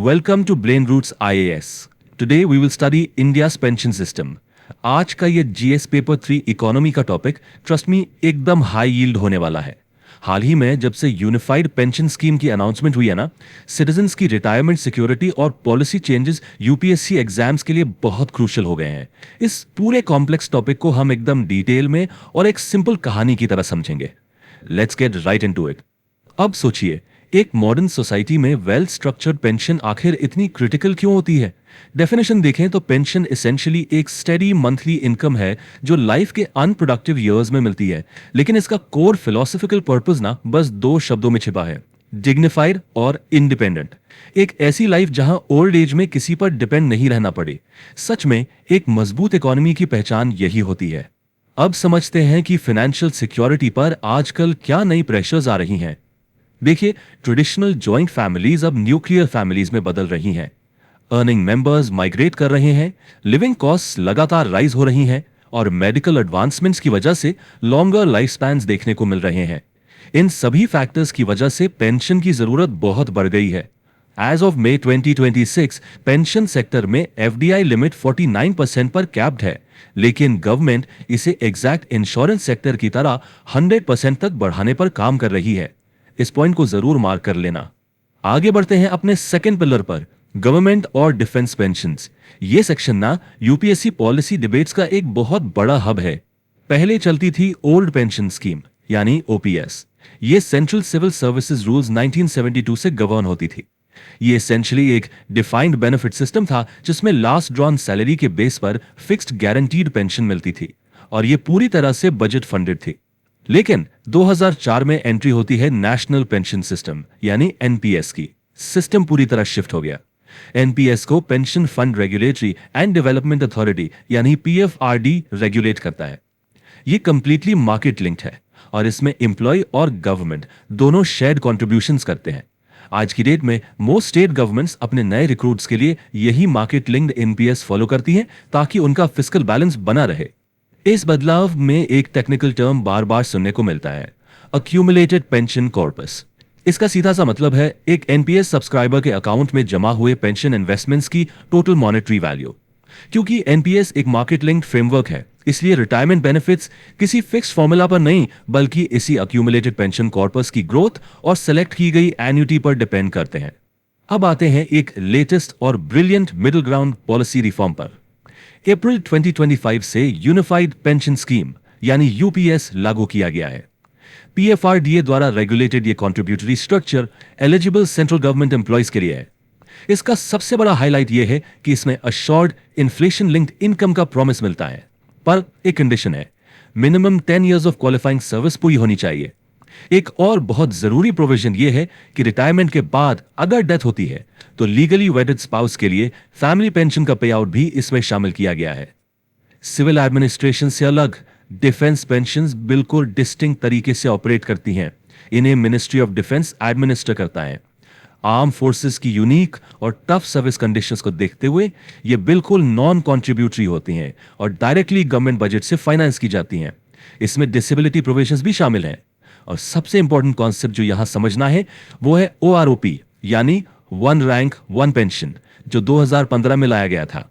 Welcome to Brain Roots IAS. Today we will study India's pension system. आज का ये GS paper 3 economy का topic trust me एकदम high yield होने वाला है। हाल ही में जब से यूनिफाइड पेंशन स्कीम की अनाउंसमेंट हुई है ना, सिटीजन्स की रिटायरमेंट सिक्योरिटी और पॉलिसी चेंजेस यूपीएससी एग्जाम्स के लिए बहुत क्रूशियल हो गए हैं। इस पूरे कॉम्प्लेक्स टॉपिक को हम एकदम डिटेल में और एक सिंपल कहानी की तरह समझेंगे। Let's get right into it. अब सोचिए, एक मॉडर्न सोसाइटी में वेल स्ट्रक्चर्ड पेंशन आखिर इतनी क्रिटिकल क्यों होती है? डेफिनेशन देखें तो पेंशन एसेंशियली एक स्टेडी मंथली इनकम है जो लाइफ के अनप्रोडक्टिव ईयर्स में मिलती है, लेकिन इसका कोर फिलोसॉफिकल पर्पस ना बस दो शब्दों में छिपा है, डिग्निफाइड और इंडिपेंडेंट। एक ऐसी लाइफ जहां ओल्ड एज में किसी पर डिपेंड नहीं रहना पड़े। सच में एक मजबूत इकोनॉमी की पहचान यही होती है। अब समझते हैं कि फाइनेंशियल सिक्योरिटी पर आजकल क्या नई प्रेशर्स आ रही हैं। देखिए, ट्रेडिशनल जॉइंट फैमिलीज अब न्यूक्लियर फैमिलीज में बदल रही हैं। अर्निंग मेंबर्स माइग्रेट कर रहे हैं, लिविंग कॉस्ट्स लगातार राइज हो रही हैं और मेडिकल एडवांसमेंट्स की वजह से लॉन्गर लाइफ स्पैन्स देखने को मिल रहे हैं। इन सभी फैक्टर्स की वजह से पेंशन की जरूरत बहुत बढ़ गई है। As of May 2026 pension sector में एफडीआई लिमिट 49% पर कैप्ड है, लेकिन गवर्नमेंट इसे एग्जैक्ट इंश्योरेंस सेक्टर की तरह 100% तक बढ़ाने पर काम कर रही है। इस पॉइंट को जरूर मार्क कर लेना। आगे बढ़ते हैं अपने सेकंड पिलर पर, गवर्नमेंट और डिफेंस पेंशन्स। ये सेक्शन ना यूपीएससी पॉलिसी डिबेट्स का एक बहुत बड़ा हब है। पहले चलती थी ओल्ड पेंशन स्कीम यानी ओपीएस। ये सेंट्रल सिविल सर्विसेज रूल्स 1972 से गवर्न होती थी। ये एसेंशियली एक डिफाइंड बेनिफिट सिस्टम था जिसमें लास्ट ड्रॉन सैलरी के बेस पर फिक्स्ड गारंटीड पेंशन मिलती थी और ये पूरी तरह से बजट फंडेड थी। लेकिन 2004 में एंट्री होती है नेशनल पेंशन सिस्टम यानी एनपीएस की। सिस्टम पूरी तरह शिफ्ट हो गया। एनपीएस को pension fund regulatory and development authority यानी पीएफआरडी रेगुलेट करता है। ये कंप्लीटली मार्केट लिंक्ड है और इसमें एम्प्लॉय और गवर्नमेंट दोनों शेयर्ड कॉन्ट्रीब्यूशंस करते हैं। आज की डेट में मोस्ट स्टेट गवर्नमेंट्स अपने नए रिक्रूट्स के लिए यही मार्केट लिंक्ड एनपीएस फॉलो करती हैं ताकि उनका फिस्कल बैलेंस बना रहे। इस बदलाव में एक टेक्निकल टर्म बार बार सुनने को मिलता है, अक्यूमुलेटेड पेंशन कॉर्पस। इसका सीधा सा मतलब है एक एनपीएस सब्सक्राइबर के अकाउंट में जमा हुए पेंशन इन्वेस्टमेंट्स की टोटल मॉनेटरी वैल्यू। क्योंकि एनपीएस एक मार्केट लिंक्ड फ्रेमवर्क है, इसलिए रिटायरमेंट बेनिफिट्स किसी फिक्स फॉर्मूला पर नहीं बल्कि इसी अक्यूमुलेटेड पेंशन कॉर्पस की ग्रोथ और सेलेक्ट की गई एन्युटी पर डिपेंड करते हैं। अब आते हैं एक लेटेस्ट और brilliant middle ground policy reform पर। अप्रैल 2025 से यूनिफाइड पेंशन स्कीम यानी यूपीएस लागू किया गया है। पीएफआरडीए द्वारा रेगुलेटेड ये contributory structure eligible central government employees के लिए है। इसका सबसे बड़ा हाईलाइट यह है कि इसमें अश्योर्ड इन्फ्लेशन लिंक्ड इनकम का प्रॉमिस मिलता है, पर एक कंडीशन है, minimum 10 years of qualifying service पूरी होनी चाहिए। एक और बहुत जरूरी प्रोविजन यह है कि रिटायरमेंट के बाद अगर डेथ होती है तो लीगली वेडेड स्पाउस के लिए फैमिली पेंशन का पे आउट भी इसमें शामिल किया गया है। सिविल एडमिनिस्ट्रेशन से अलग डिफेंस पेंशन्स बिल्कुल डिस्टिंक्ट तरीके से ऑपरेट करती हैं। इन्हें मिनिस्ट्री ऑफ डिफेंस एडमिनिस्टर करता है। आर्म फोर्सेस की यूनिक और टफ सर्विस कंडीशंस को देखते हुए ये बिल्कुल नॉन कॉन्ट्रीब्यूटरी होती हैं और डायरेक्टली गवर्नमेंट बजट से फाइनेंस की जाती हैं। इसमें डिसेबिलिटी प्रोविजंस भी शामिल हैं। और सबसे इंपॉर्टेंट कॉन्सेप्ट जो यहां समझना है वो है ओआरओपी यानी वन रैंक वन पेंशन, जो 2015 में लाया गया था।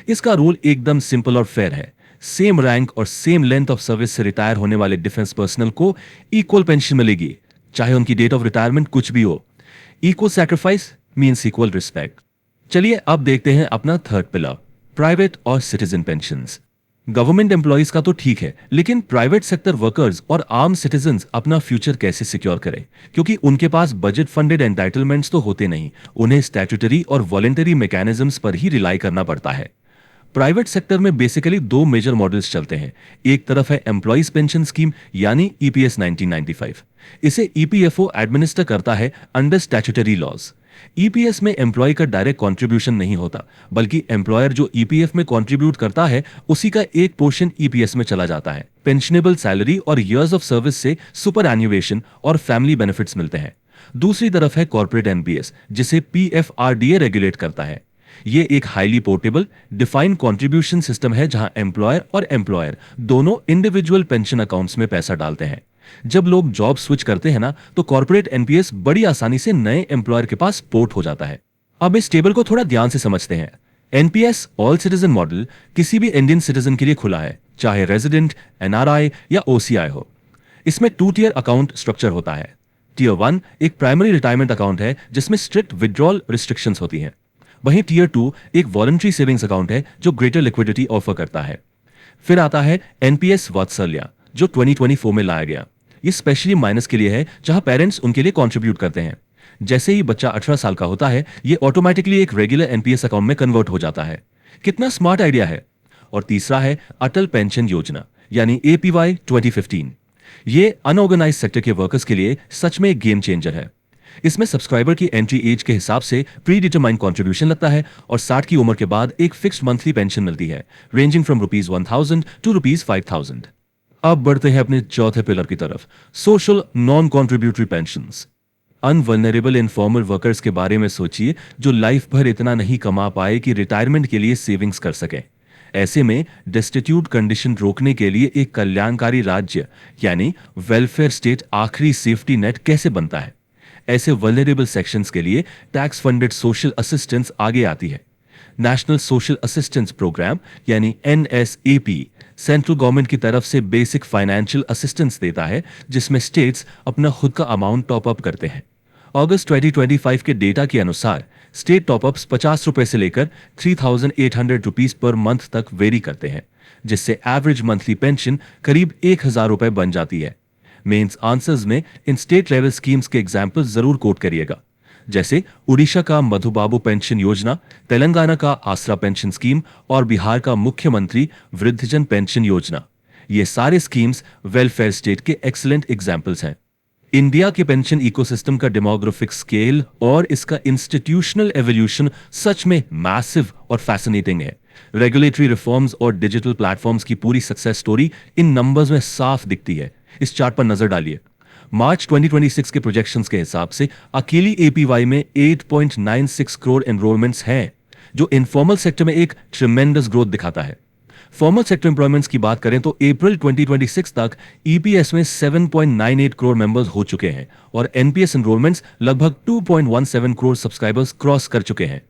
इसका रूल एकदम सिंपल और फेयर है। सेम रैंक और सेम लेंथ ऑफ सर्विस से रिटायर होने वाले डिफेंस पर्सनल को इक्वल पेंशन मिलेगी, चाहे उनकी डेट ऑफ रिटायरमेंट कुछ भी हो। Equal sacrifice means equal respect. चलिए अब देखते हैं अपना थर्ड पिलर, प्राइवेट और सिटीजन पेंशन्स। गवर्नमेंट एम्प्लॉयज का तो ठीक है, लेकिन प्राइवेट सेक्टर वर्कर्स और आम सिटीजन्स अपना फ्यूचर कैसे सिक्योर करें? क्योंकि उनके पास बजट फंडेड एंटाइटलमेंट्स तो होते नहीं, उन्हें स्टैट्यूटरी और वॉलंटरी मैकेनिज्म्स पर ही रिलाई करना पड़ता है। प्राइवेट सेक्टर में बेसिकली दो मेजर मॉडल्स चलते हैं। एक तरफ है एम्प्लॉयज पेंशन स्कीम यानी ईपीएस 1995। इसे ईपीएफओ एडमिनिस्टर करता है अंडर स्टैट्यूटरी लॉज। ईपीएस में एम्प्लॉय का डायरेक्ट कंट्रीब्यूशन नहीं होता, बल्कि एम्प्लॉयर जो ईपीएफ में कंट्रीब्यूट करता है उसी का एक पोर्शन ईपीएस में चला जाता है। पेंशनेबल सैलरी और इयर्स ऑफ सर्विस से सुपर एन्युएशन और फैमिली बेनिफिट्स मिलते हैं। दूसरी तरफ है कॉर्पोरेट एनपीएस, जिसे पीएफआरडीए रेगुलेट करता है। ये एक highly portable defined contribution system है जहां एम्प्लॉयर और एम्प्लॉयर दोनों इंडिविजुअल पेंशन अकाउंट्स में पैसा डालते हैं। जब लोग जॉब स्विच करते हैं ना, तो कॉर्पोरेट एनपीएस बड़ी आसानी से नए एम्प्लॉयर के पास पोर्ट हो जाता है। अब इस टेबल को थोड़ा ध्यान से समझते हैं। एनपीएस ऑल सिटीजन मॉडल किसी भी इंडियन सिटीजन के लिए खुला है, चाहे रेजिडेंट, एनआरआई या ओसीआई हो। इसमें 2 टियर अकाउंट स्ट्रक्चर होता है। टियर 1 एक प्राइमरी रिटायरमेंट अकाउंट है जिसमें स्ट्रिक्ट विड्रॉल रिस्ट्रिक्शंस होती हैं। वहीं टियर 2 एक वॉलंटरी सेविंग्स अकाउंट है जो ग्रेटर लिक्विडिटी ऑफर करता है। फिर आता है एनपीएस वात्सल्य जो 2024 में लाया गया। ये स्पेशली माइनस के लिए है जहां पेरेंट्स उनके लिए कंट्रीब्यूट करते हैं। जैसे ही बच्चा 18 साल का होता है ये ऑटोमेटिकली एक रेगुलर एनपीएस अकाउंट में कन्वर्ट हो जाता है। कितना स्मार्ट आइडिया है। और तीसरा है अटल पेंशन योजना यानी एपीवाई 2015। ये अनऑर्गेनाइज सेक्टर के वर्कर्स के लिए सच में एक गेम चेंजर है। इसमें सब्सक्राइबर की एंट्री एज के हिसाब से प्री डिटरमाइंड कॉन्ट्रीब्यूशन लगता है और 60 की उम्र के बाद एक फिक्स्ड मंथली पेंशन मिलती है, रेंजिंग फ्रॉम ₹1000 टू ₹5000। अब बढ़ते हैं अपने चौथे पिलर की तरफ, social non contributory pensions. Unvulnerable informal workers के बारे में सोचिए जो लाइफ भर इतना नहीं कमा पाए कि रिटायरमेंट के लिए सेविंग्स कर सके। ऐसे में डेस्टिट्यूट कंडीशन रोकने के लिए एक कल्याणकारी राज्य यानी वेलफेयर स्टेट आखिरी सेफ्टी नेट कैसे बनता है। ऐसे वल्नरेबल सेक्शंस के लिए टैक्स फंडेड सोशल असिस्टेंस आगे आती है। नेशनल सोशल असिस्टेंस प्रोग्राम यानी एनएसएपी सेंट्रल गवर्नमेंट की तरफ से बेसिक फाइनेंशियल असिस्टेंस देता है जिसमें स्टेट्स अपना खुद का अमाउंट टॉप अप करते हैं। अगस्त 2025 के डेटा के अनुसार स्टेट टॉपअप्स ₹50 से लेकर ₹3800 पर मंथ तक वेरी करते हैं, जिससे एवरेज मंथली पेंशन करीब ₹1000 बन जाती है। मेंस आंसर्स में इन स्टेट लेवल स्कीम्स के एग्जाम्पल जरूर कोट करिएगा, जैसे उड़ीसा का मधुबाबू पेंशन योजना, तेलंगाना का आसरा पेंशन स्कीम और बिहार का मुख्यमंत्री वृद्धजन पेंशन योजना। ये सारे स्कीम्स वेलफेयर स्टेट के एक्सीलेंट एग्जाम्पल्स हैं। इंडिया के पेंशन इकोसिस्टम का डेमोग्राफिक स्केल और इसका इंस्टीट्यूशनल एवोल्यूशन सच में मैसिव और फैसिनेटिंग है। रेगुलेटरी रिफॉर्म्स और डिजिटल प्लेटफॉर्म्स की पूरी सक्सेस स्टोरी इन नंबर्स में साफ दिखती है। इस चार्ट पर नजर डालिए। मार्च 2026 के प्रोजेक्शंस के हिसाब से अकेली एपीवाई में 8.96 करोड़ एनरोलमेंट्स हैं, जो इनफॉर्मल सेक्टर में एक ट्रिमेंडस ग्रोथ दिखाता है। फॉर्मल सेक्टर एम्प्लॉयमेंट्स की बात करें तो अप्रैल 2026 तक ईपीएस में 7.98 करोड़ मेंबर्स हो चुके हैं और एनपीएस एनरोलमेंट्स लगभग 2.17 करोड़ सब्सक्राइबर्स क्रॉस कर चुके हैं।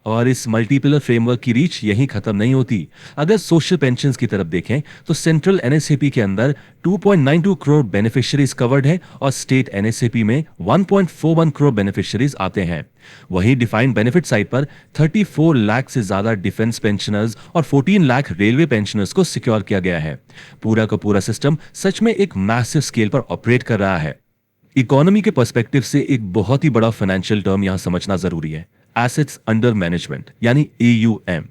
और इस मल्टीपिलर फ्रेमवर्क की रीच यहीं खत्म नहीं होती। अगर सोशल पेंशंस की तरफ देखें तो सेंट्रल एनएसएपी के अंदर 2.92 करोड़ बेनिफिशियरीज कवर्ड है और स्टेट एनएसएपी में 1.41 करोड़ बेनिफिशियरीज आते हैं। वहीं डिफाइंड बेनिफिट साइड पर 34 लाख से ज्यादा डिफेंस पेंशनर्स और 14 लाख रेलवे पेंशनर्स को सिक्योर किया गया है। पूरा का पूरा सिस्टम सच में एक मैसिव स्केल पर ऑपरेट कर रहा है। इकोनॉमी के पर्सपेक्टिव से एक बहुत ही बड़ा फाइनेंशियल टर्म यहां समझना जरूरी है, assets under management यानी AUM.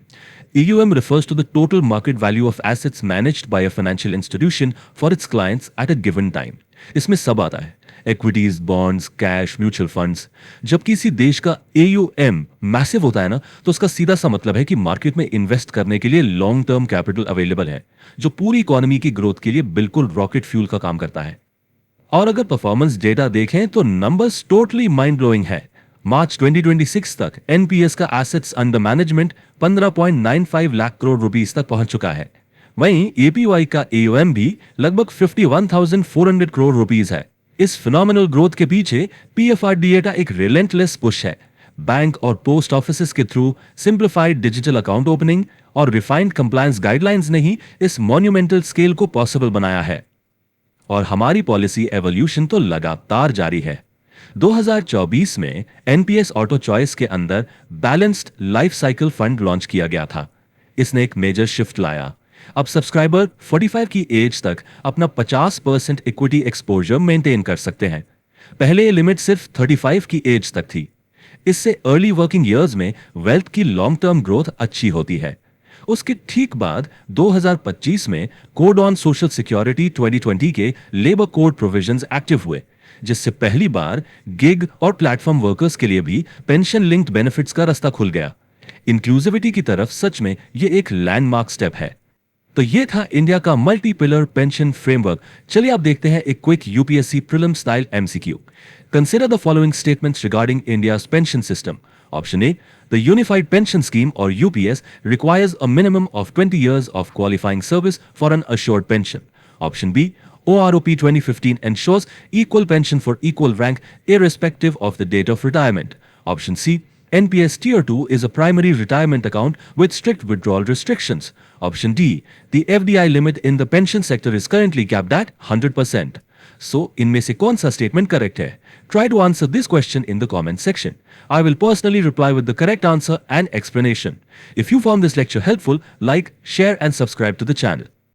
AUM refers to the total market value of assets managed by a financial institution for its clients at a given time. इसमें सब आता है, equities, bonds, cash, mutual funds. जब किसी देश का AUM मैसिव होता है ना, तो उसका सीधा सा मतलब है कि मार्केट में इन्वेस्ट करने के लिए लॉन्ग टर्म कैपिटल अवेलेबल है, जो पूरी इकोनॉमी की ग्रोथ के लिए बिल्कुल रॉकेट फ्यूल का काम करता है। और अगर परफॉर्मेंस डेटा देखें तो नंबर्स टोटली माइंड ब्लोइंग है। मार्च 2026 तक एनपीएस का assets under management 15.95 lakh crore rupees तक पहुंच चुका है। वहीं एपीवाई का एओएम भी लगभग 51,400 करोड़ रुपीस है। इस फिनोमिनल ग्रोथ के पीछे पीएफआरडीए का एक रिलेंटलेस पुश है। बैंक और पोस्ट ऑफिसेस के through simplified digital account opening और रिफाइंड कंप्लायंस गाइडलाइंस ने ही इस मॉन्यूमेंटल स्केल को पॉसिबल बनाया है। और हमारी पॉलिसी एवोल्यूशन तो लगातार जारी है। 2024 में एनपीएस ऑटो चॉइस के अंदर balanced life cycle fund launch किया गया था। इसने एक मेजर शिफ्ट लाया। अब सब्सक्राइबर 45 की एज तक अपना 50% इक्विटी एक्सपोजर मेंटेन कर सकते हैं। पहले ये लिमिट सिर्फ 35 की एज तक थी। इससे अर्ली वर्किंग ईयर्स में वेल्थ की लॉन्ग टर्म ग्रोथ अच्छी होती है। उसके ठीक बाद 2025 में कोड ऑन सोशल सिक्योरिटी 2020 के लेबर कोड प्रोविजंस एक्टिव हुए, जिससे पहली बार गिग और प्लेटफॉर्म वर्कर्स के लिए भी पेंशन लिंक्ड बेनिफिट्स का रास्ता खुल गया। इंक्लूसिविटी की तरफ सच में ये एक लैंडमार्क स्टेप है। तो ये था इंडिया का मल्टी पिलर पेंशन फ्रेमवर्क। चलिए आप देखते हैं एक quick UPSC prelim style MCQ. Consider the following statements regarding India's pension system. Option A, the Unified Pension Scheme or UPS requires a minimum of 20 years of qualifying service for an assured pension. Option B, OROP 2015 ensures equal pension for equal rank irrespective of the date of retirement. Option C, NPS Tier 2 is a primary retirement account with strict withdrawal restrictions. Option D. The FDI limit in the pension sector is currently capped at 100%. So, इनमें से कौन सा statement correct है? Try to answer this question in the comment section. I will personally reply with the correct answer and explanation. If you found this lecture helpful, like, share and subscribe to the channel.